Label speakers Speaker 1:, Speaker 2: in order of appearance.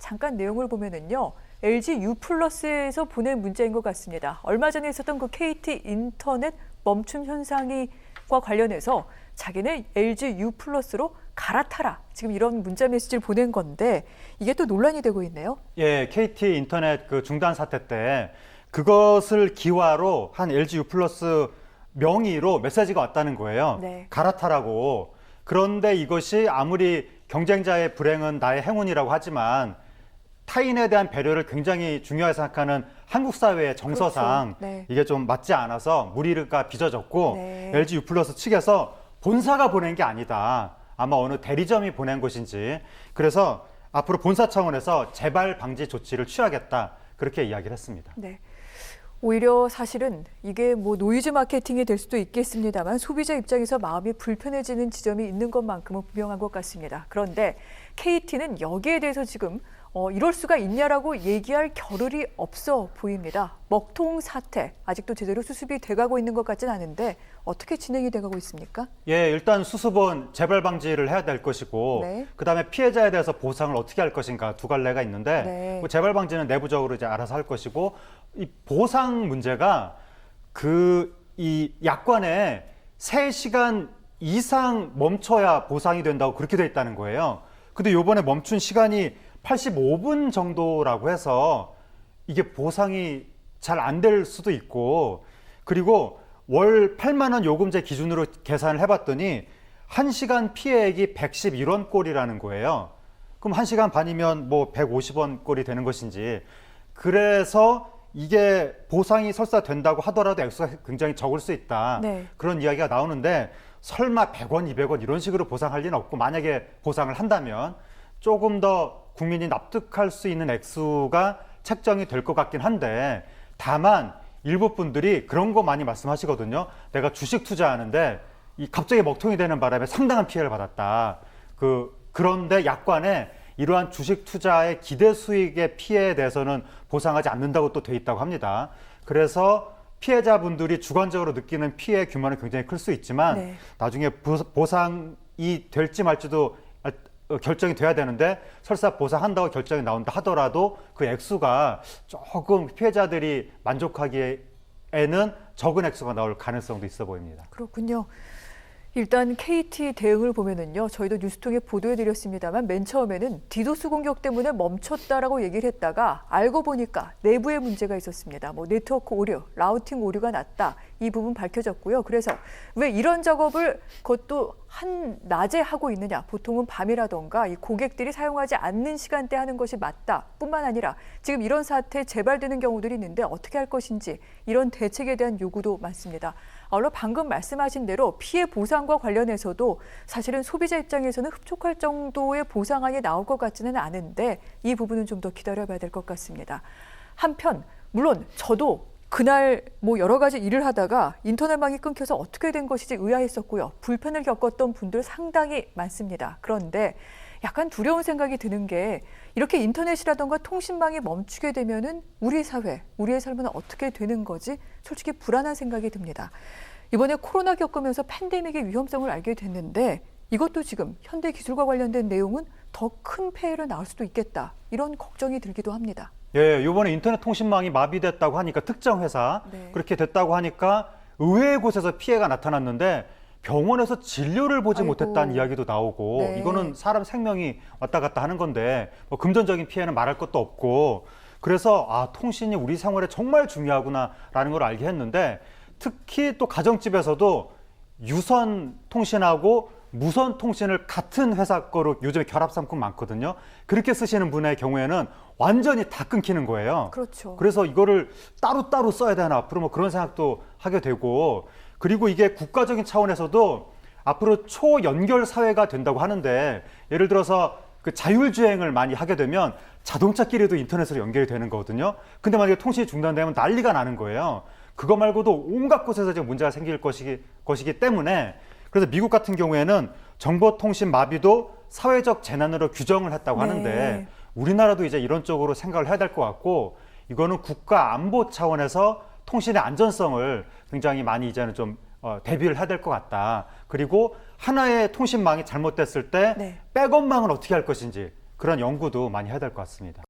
Speaker 1: 잠깐 내용을 보면은요. LG U+에서 보낸 문자인 것 같습니다. 얼마 전에 있었던 그 KT 인터넷 멈춤 현상과 관련해서 자기는 LG U+로 갈아타라. 지금 이런 문자 메시지를 보낸 건데 이게 또 논란이 되고 있네요.
Speaker 2: 예, KT 인터넷 그 중단 사태 때 그것을 기화로 한 LG U+ 명의로 메시지가 왔다는 거예요.
Speaker 1: 네.
Speaker 2: 갈아타라고. 그런데 이것이 아무리 경쟁자의 불행은 나의 행운이라고 하지만 타인에 대한 배려를 굉장히 중요하게 생각하는 한국 사회의 정서상
Speaker 1: 그렇죠. 네.
Speaker 2: 이게 좀 맞지 않아서 무리가 빚어졌고
Speaker 1: 네.
Speaker 2: LG U+ 측에서 본사가 보낸 게 아니다. 아마 어느 대리점이 보낸 것인지. 그래서 앞으로 본사 차원에서 재발 방지 조치를 취하겠다. 그렇게 이야기를 했습니다.
Speaker 1: 네. 오히려 사실은 이게 뭐 노이즈 마케팅이 될 수도 있겠습니다만 소비자 입장에서 마음이 불편해지는 지점이 있는 것만큼은 분명한 것 같습니다. 그런데 KT는 여기에 대해서 지금 이럴 수가 있냐라고 얘기할 겨를이 없어 보입니다. 먹통 사태 아직도 제대로 수습이 돼가고 있는 것 같진 않은데 어떻게 진행이 돼가고 있습니까?
Speaker 2: 예, 일단 수습은 재발 방지를 해야 될 것이고
Speaker 1: 네.
Speaker 2: 그다음에 피해자에 대해서 보상을 어떻게 할 것인가 두 갈래가 있는데
Speaker 1: 네.
Speaker 2: 뭐 재발 방지는 내부적으로 이제 알아서 할 것이고 이 보상 문제가 이 약관에 3시간 이상 멈춰야 보상이 된다고 그렇게 돼 있다는 거예요. 근데 요번에 멈춘 시간이 85분 정도라고 해서 이게 보상이 잘 안 될 수도 있고 그리고 월 8만 원 요금제 기준으로 계산을 해봤더니 1시간 피해액이 111원 꼴이라는 거예요. 그럼 1시간 반이면 뭐 150원 꼴이 되는 것인지 그래서 이게 보상이 설사 된다고 하더라도 액수가 굉장히 적을 수 있다.
Speaker 1: 네.
Speaker 2: 그런 이야기가 나오는데 설마 100원, 200원 이런 식으로 보상할 리는 없고 만약에 보상을 한다면 조금 더 국민이 납득할 수 있는 액수가 책정이 될 것 같긴 한데 다만 일부 분들이 그런 거 많이 말씀하시거든요. 내가 주식 투자하는데 갑자기 먹통이 되는 바람에 상당한 피해를 받았다. 그런데 약관에 이러한 주식 투자의 기대 수익의 피해에 대해서는 보상하지 않는다고 또 돼 있다고 합니다. 그래서 피해자분들이 주관적으로 느끼는 피해 규모는 굉장히 클 수 있지만
Speaker 1: 네.
Speaker 2: 나중에 보상이 될지 말지도 결정이 돼야 되는데 설사 보상한다고 결정이 나온다 하더라도 그 액수가 조금 피해자들이 만족하기에는 적은 액수가 나올 가능성도 있어 보입니다.
Speaker 1: 그렇군요. 일단 KT 대응을 보면은요, 저희도 뉴스통에 보도해드렸습니다만 맨 처음에는 디도스 공격 때문에 멈췄다라고 얘기를 했다가 알고 보니까 내부에 문제가 있었습니다. 뭐 네트워크 오류, 라우팅 오류가 났다 이 부분 밝혀졌고요. 그래서 왜 이런 작업을 그것도 한낮에 하고 있느냐? 보통은 밤이라던가 이 고객들이 사용하지 않는 시간대 하는 것이 맞다. 뿐만 아니라 지금 이런 사태 재발되는 경우들이 있는데 어떻게 할 것인지 이런 대책에 대한 요구도 많습니다. 아울러 방금 말씀하신 대로 피해 보상과 관련해서도 사실은 소비자 입장에서는 흡족할 정도의 보상안이 나올 것 같지는 않은데 이 부분은 좀 더 기다려봐야 될 것 같습니다. 한편 물론 저도 그날 뭐 여러 가지 일을 하다가 인터넷망이 끊겨서 어떻게 된 것인지 의아했었고요. 불편을 겪었던 분들 상당히 많습니다. 그런데 약간 두려운 생각이 드는 게 이렇게 인터넷이라던가 통신망이 멈추게 되면은 우리 사회, 우리의 삶은 어떻게 되는 거지? 솔직히 불안한 생각이 듭니다. 이번에 코로나 겪으면서 팬데믹의 위험성을 알게 됐는데 이것도 지금 현대 기술과 관련된 내용은 더 큰 폐해를 낳을 수도 있겠다. 이런 걱정이 들기도 합니다.
Speaker 2: 예, 이번에 인터넷 통신망이 마비됐다고 하니까 특정 회사
Speaker 1: 네.
Speaker 2: 그렇게 됐다고 하니까 의외의 곳에서 피해가 나타났는데 병원에서 진료를 보지
Speaker 1: 아이고.
Speaker 2: 못했다는 이야기도 나오고
Speaker 1: 네.
Speaker 2: 이거는 사람 생명이 왔다 갔다 하는 건데 뭐 금전적인 피해는 말할 것도 없고 그래서 통신이 우리 생활에 정말 중요하구나라는 걸 알게 했는데 특히 또 가정집에서도 유선 통신하고 무선 통신을 같은 회사 거로 요즘에 결합 상품 많거든요. 그렇게 쓰시는 분의 경우에는 완전히 다 끊기는 거예요.
Speaker 1: 그렇죠.
Speaker 2: 그래서 이거를 따로따로 써야 되나 앞으로 뭐 그런 생각도 하게 되고 그리고 이게 국가적인 차원에서도 앞으로 초연결 사회가 된다고 하는데 예를 들어서 그 자율주행을 많이 하게 되면 자동차끼리도 인터넷으로 연결이 되는 거거든요. 근데 만약에 통신이 중단되면 난리가 나는 거예요. 그거 말고도 온갖 곳에서 지금 문제가 생길 것이기 때문에 그래서 미국 같은 경우에는 정보통신 마비도 사회적 재난으로 규정을 했다고
Speaker 1: 네.
Speaker 2: 하는데 우리나라도 이제 이런 쪽으로 생각을 해야 될 것 같고 이거는 국가 안보 차원에서 통신의 안전성을 굉장히 많이 이제는 좀 대비를 해야 될 것 같다. 그리고 하나의 통신망이 잘못됐을 때
Speaker 1: 네.
Speaker 2: 백업망은 어떻게 할 것인지 그런 연구도 많이 해야 될 것 같습니다.